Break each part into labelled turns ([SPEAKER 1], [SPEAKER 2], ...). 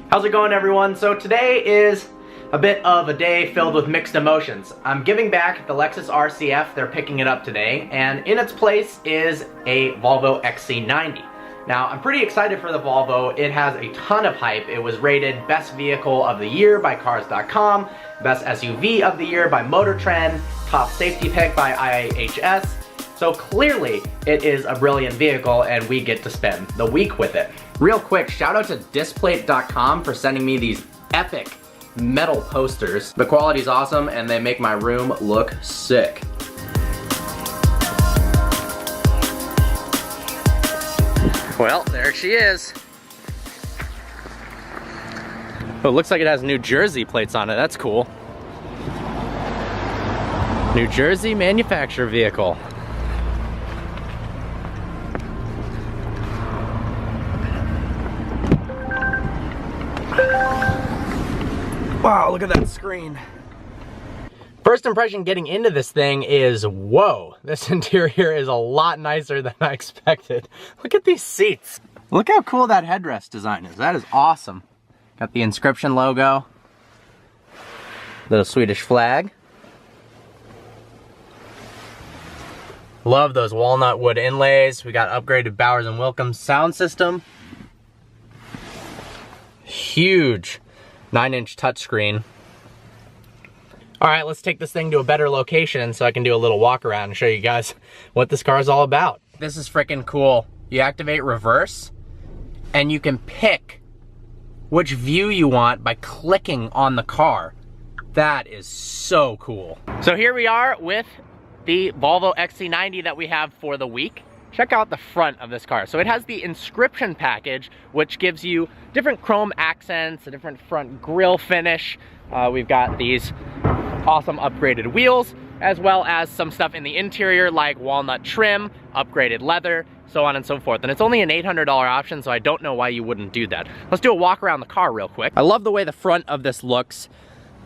[SPEAKER 1] How's it going, everyone? So today is a bit of a day filled with mixed emotions. I'm giving back the Lexus RCF, they're picking it up today, and in its place is a Volvo XC90. Now, I'm pretty excited for the Volvo. It has a ton of hype. It was rated Best Vehicle of the Year by Cars.com, Best SUV of the Year by Motor Trend, Top Safety Pick by IHS. So clearly, it is a brilliant vehicle and we get to spend the week with it. Real quick, shout out to Displate.com for sending me these epic metal posters. The quality's awesome and they make my room look sick. Well, there she is. Oh, it looks like it has New Jersey plates on it. That's cool. New Jersey manufacturer vehicle. Wow, look at that screen. First impression getting into this thing is, whoa, this interior is a lot nicer than I expected. Look at these seats. Look how cool that headrest design is. That is awesome. Got the inscription logo. Little Swedish flag. Love those walnut wood inlays. We got upgraded Bowers & Wilkins sound system. Huge 9-inch touchscreen. All right, let's take this thing to a better location so I can do a little walk around and show you guys what this car is all about. This is freaking cool. You activate reverse and you can pick which view you want by clicking on the car. That is so cool. So here we are with the Volvo XC90 that we have for the week. Check out the front of this car. So it has the inscription package, which gives you different chrome accents, a different front grille finish. We've got these awesome upgraded wheels, as well as some stuff in the interior like walnut trim, upgraded leather, so on and so forth. And it's only an $800 option, so I don't know why you wouldn't do that. Let's do a walk around the car real quick. I love the way the front of this looks.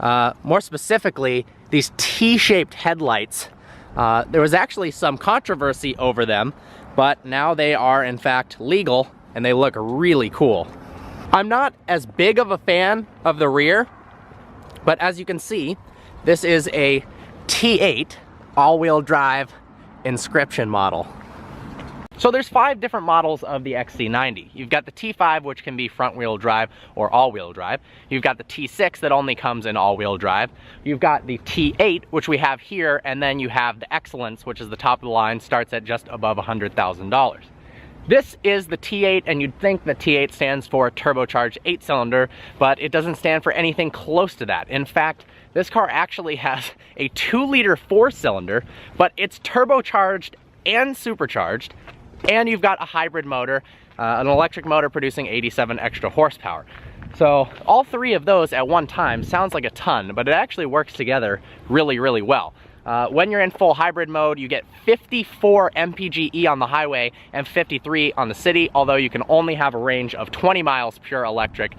[SPEAKER 1] More specifically, these T-shaped headlights. There was actually some controversy over them, but now they are in fact legal and they look really cool. I'm not as big of a fan of the rear, but as you can see, this is a T8 all-wheel drive inscription model. So there's 5 different models of the XC90. You've got the T5, which can be front-wheel drive or all-wheel drive. You've got the T6 that only comes in all-wheel drive. You've got the T8, which we have here, and then you have the Excellence, which is the top of the line, starts at just above $100,000. This is the T8, and you'd think the T8 stands for turbocharged 8-cylinder, but it doesn't stand for anything close to that. In fact, this car actually has a 2-liter 4-cylinder, but it's turbocharged and supercharged, and you've got a hybrid motor, an electric motor producing 87 extra horsepower. So all 3 of those at one time sounds like a ton, but it actually works together really, really well. When you're in full hybrid mode, you get 54 mpge on the highway and 53 on the city, although you can only have a range of 20 miles pure electric.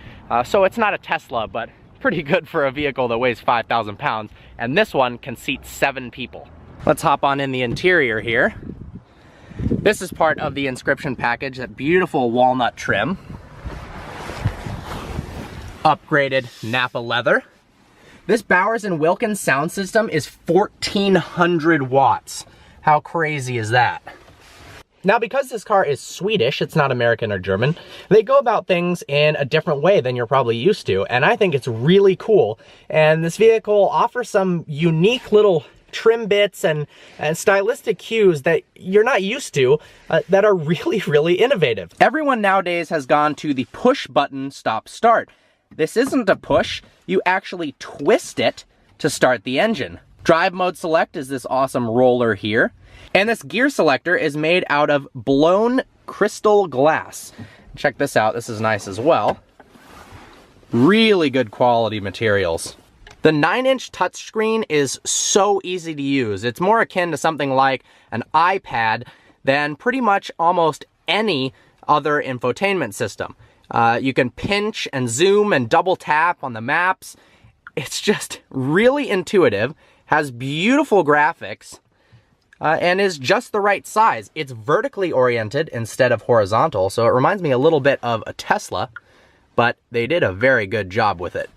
[SPEAKER 1] So it's not a Tesla, but pretty good for a vehicle that weighs 5,000 pounds. And this one can seat 7 people. Let's hop on in the interior here. This is part of the inscription package, that beautiful walnut trim. Upgraded Napa leather. This Bowers & Wilkins sound system is 1,400 watts. How crazy is that? Now, because this car is Swedish, it's not American or German, they go about things in a different way than you're probably used to, and I think it's really cool. And this vehicle offers some unique little trim bits and stylistic cues that you're not used to that are really, really innovative. Everyone nowadays has gone to the push button stop start. This isn't a push, you actually twist it to start the engine. Drive mode select is this awesome roller here. And this gear selector is made out of blown crystal glass. Check this out, this is nice as well. Really good quality materials. The 9-inch touchscreen is so easy to use. It's more akin to something like an iPad than pretty much almost any other infotainment system. You can pinch and zoom and double tap on the maps. It's just really intuitive, has beautiful graphics, and is just the right size. It's vertically oriented instead of horizontal, so it reminds me a little bit of a Tesla. but they did a very good job with it.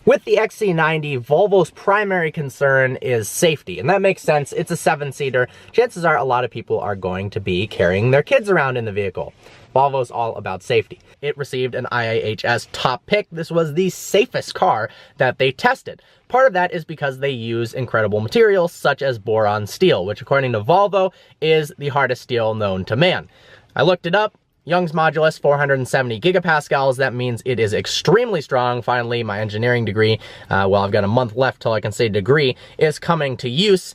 [SPEAKER 1] With the XC90, Volvo's primary concern is safety, and that makes sense. It's a 7-seater. Chances are a lot of people are going to be carrying their kids around in the vehicle. Volvo's all about safety. It received an IIHS top pick. This was the safest car that they tested. Part of that is because they use incredible materials such as boron steel, which according to Volvo is the hardest steel known to man. I looked it up. Young's modulus, 470 gigapascals. That means it is extremely strong. Finally, my engineering degree, well, I've got a month left till I can say degree, is coming to use.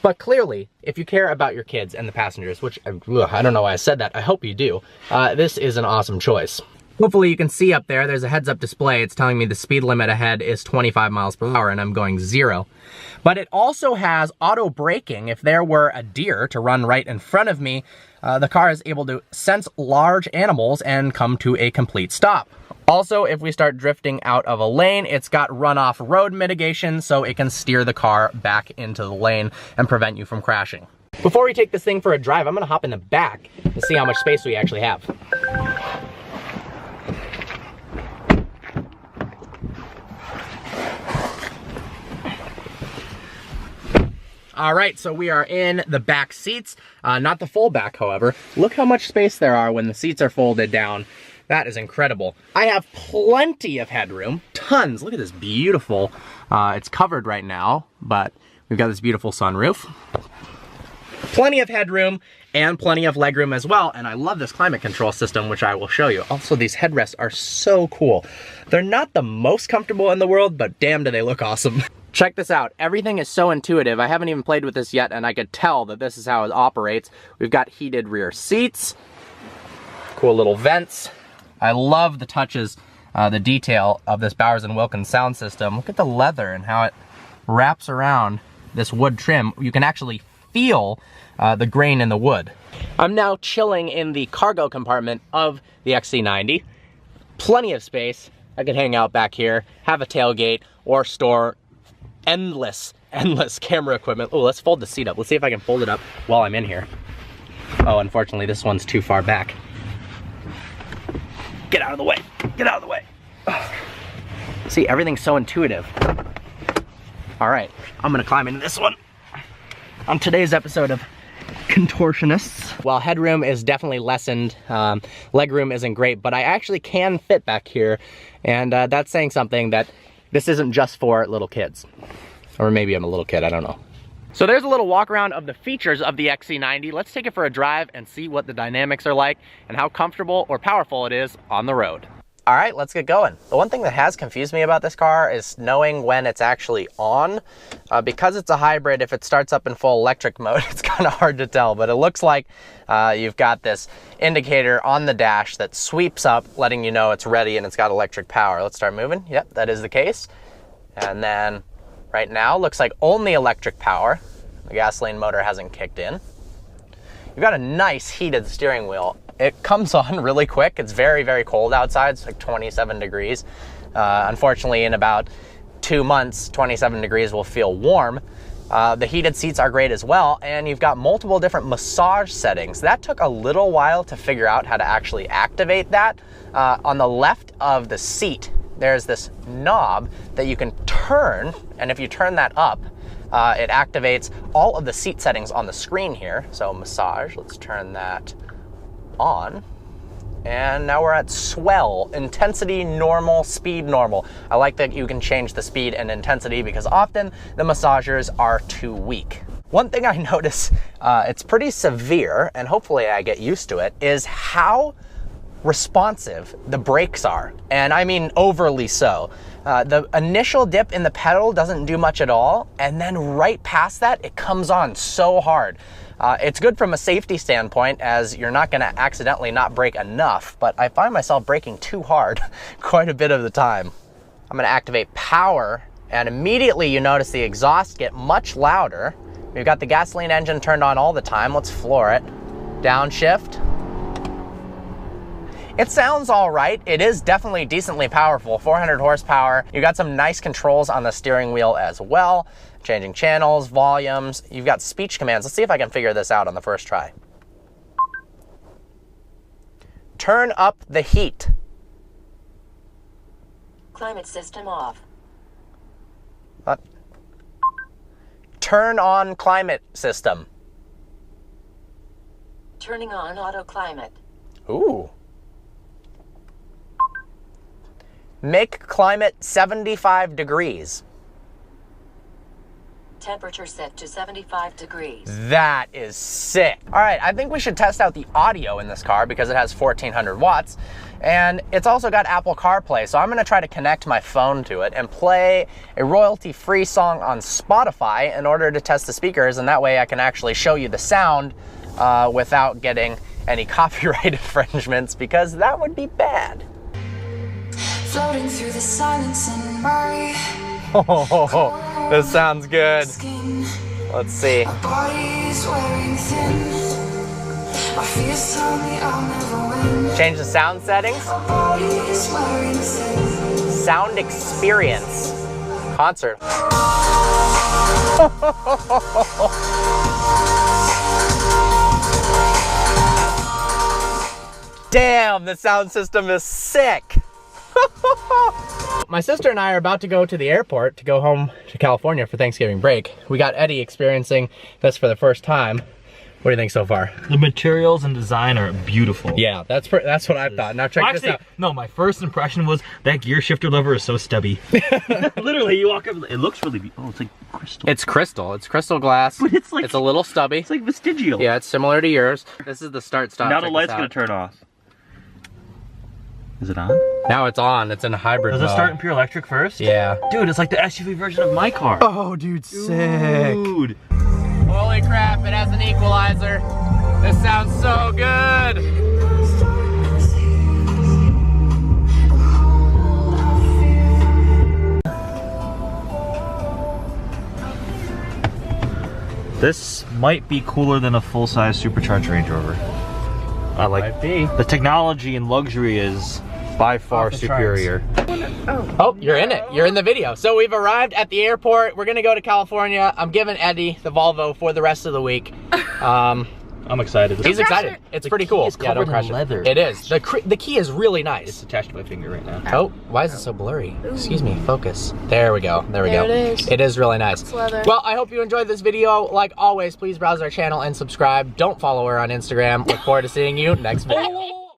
[SPEAKER 1] But clearly, if you care about your kids and the passengers, which I don't know why I said that, I hope you do, this is an awesome choice. Hopefully you can see up there, there's a heads-up display. It's telling me the speed limit ahead is 25 miles per hour and I'm going 0. But it also has auto braking. If there were a deer to run right in front of me, the car is able to sense large animals and come to a complete stop. Also, if we start drifting out of a lane, it's got runoff road mitigation, so it can steer the car back into the lane and prevent you from crashing. Before we take this thing for a drive, I'm gonna hop in the back to see how much space we actually have. All right, so we are in the back seats, not the full back, however. Look how much space there are when the seats are folded down. That is incredible. I have plenty of headroom, tons. Look at this beautiful, it's covered right now, but we've got this beautiful sunroof. Plenty of headroom and plenty of legroom as well, and I love this climate control system, which I will show you. Also, these headrests are so cool. They're not the most comfortable in the world, but damn do they look awesome. Check this out. Everything is so intuitive. I haven't even played with this yet, and I could tell that this is how it operates. We've got heated rear seats, cool little vents. I love the touches, the detail of this Bowers & Wilkins sound system. Look at the leather and how it wraps around this wood trim. You can actually feel the grain in the wood. I'm now chilling in the cargo compartment of the XC90. Plenty of space. I could hang out back here, have a tailgate, or store endless camera equipment. Oh, let's fold the seat up. Let's see if I can fold it up while I'm in here. Oh, unfortunately, this one's too far back. Get out of the way. Get out of the way. See, everything's so intuitive. All right, I'm gonna climb into this one on today's episode of Contortionists. While headroom is definitely lessened, legroom isn't great, but I actually can fit back here, and that's saying something that this isn't just for little kids. Or maybe I'm a little kid, I don't know. So there's a little walk around of the features of the XC90. Let's take it for a drive and see what the dynamics are like and how comfortable or powerful it is on the road. All right, let's get going. The one thing that has confused me about this car is knowing when it's actually on. Because it's a hybrid, if it starts up in full electric mode, it's kind of hard to tell, but it looks like you've got this indicator on the dash that sweeps up, letting you know it's ready and it's got electric power. Let's start moving. Yep, that is the case. And then right now, looks like only electric power. The gasoline motor hasn't kicked in. You've got a nice heated steering wheel. It comes on really quick. It's very, very cold outside. It's like 27 degrees. Unfortunately, in about 2 months, 27 degrees will feel warm. The heated seats are great as well, and you've got multiple different massage settings. That took a little while to figure out how to actually activate that. On the left of the seat, there's this knob that you can turn, and if you turn that up, it activates all of the seat settings on the screen here. So massage, let's turn that on. And now we're at swell, intensity, normal, speed, normal. I like that you can change the speed and intensity because often the massagers are too weak. One thing I notice, it's pretty severe, and hopefully I get used to it, is how responsive the brakes are. And I mean overly so. The initial dip in the pedal doesn't do much at all, and then right past that, it comes on so hard. It's good from a safety standpoint, as you're not gonna accidentally not brake enough, but I find myself braking too hard quite a bit of the time. I'm gonna activate power, and immediately you notice the exhaust get much louder. We've got the gasoline engine turned on all the time. Let's floor it. Downshift. It sounds all right. It is definitely decently powerful, 400 horsepower. You've got some nice controls on the steering wheel as well. Changing channels, volumes. You've got speech commands. Let's see if I can figure this out on the first try. Turn up the heat.
[SPEAKER 2] Climate system off.
[SPEAKER 1] Turn on climate system.
[SPEAKER 2] Turning on auto climate.
[SPEAKER 1] Ooh. Make climate 75 degrees.
[SPEAKER 2] Temperature set to 75 degrees.
[SPEAKER 1] That is sick. All right, I think we should test out the audio in this car because it has 1400 watts. And it's also got Apple CarPlay, so I'm gonna try to connect my phone to it and play a royalty-free song on Spotify in order to test the speakers, and that way I can actually show you the sound without getting any copyright infringements, because that would be bad.
[SPEAKER 3] Floating through the silence in my
[SPEAKER 1] Oh, this sounds good.
[SPEAKER 3] skin.
[SPEAKER 1] Let's see.
[SPEAKER 3] My body's wearing thin. My fears tell me I'll never win.
[SPEAKER 1] Change the sound settings.
[SPEAKER 3] My body's wearing thin.
[SPEAKER 1] Sound experience. Concert. Damn, the sound system is sick. My sister and I are about to go to the airport to go home to California for Thanksgiving break. We got Eddie experiencing this for the first time. What do you think so far?
[SPEAKER 4] The materials and design are beautiful.
[SPEAKER 1] Yeah, that's what I thought. Now check this out.
[SPEAKER 4] No, my first impression was that gear shifter lever is so stubby. Literally, you walk up, it looks really, oh, it's like crystal.
[SPEAKER 1] It's crystal. It's crystal glass.
[SPEAKER 4] But it's like,
[SPEAKER 1] it's a little stubby.
[SPEAKER 4] It's like vestigial.
[SPEAKER 1] Yeah, it's similar to yours. This is the start-stop.
[SPEAKER 4] Now the light's gonna turn off. Is it on?
[SPEAKER 1] Now it's on. It's in a hybrid
[SPEAKER 4] Does it start in pure electric first?
[SPEAKER 1] Yeah.
[SPEAKER 4] Dude, it's like the SUV version of my car.
[SPEAKER 1] Oh, dude, sick.
[SPEAKER 4] Dude.
[SPEAKER 1] Holy crap, it has an equalizer. This sounds so good.
[SPEAKER 4] This might be cooler than a full-size supercharged Range Rover. I like
[SPEAKER 1] Might be.
[SPEAKER 4] the technology and luxury is by far superior.
[SPEAKER 1] Oh, you're in it. You're in the video. So we've arrived at the airport. We're gonna go to California. I'm giving Eddie the Volvo for the rest of the week.
[SPEAKER 4] I'm excited.
[SPEAKER 1] He's excited. It's pretty cool.
[SPEAKER 4] Is covered in leather.
[SPEAKER 1] It is. The key is really nice.
[SPEAKER 4] It's attached to my finger right now.
[SPEAKER 1] Oh, why is it so blurry? Excuse me, focus. There we go, there we go.
[SPEAKER 5] There it is.
[SPEAKER 1] It is really nice.
[SPEAKER 5] It's leather.
[SPEAKER 1] Well, I hope you enjoyed this video. Like always, please browse our channel and subscribe. Don't follow her on Instagram. Look forward to seeing you next video.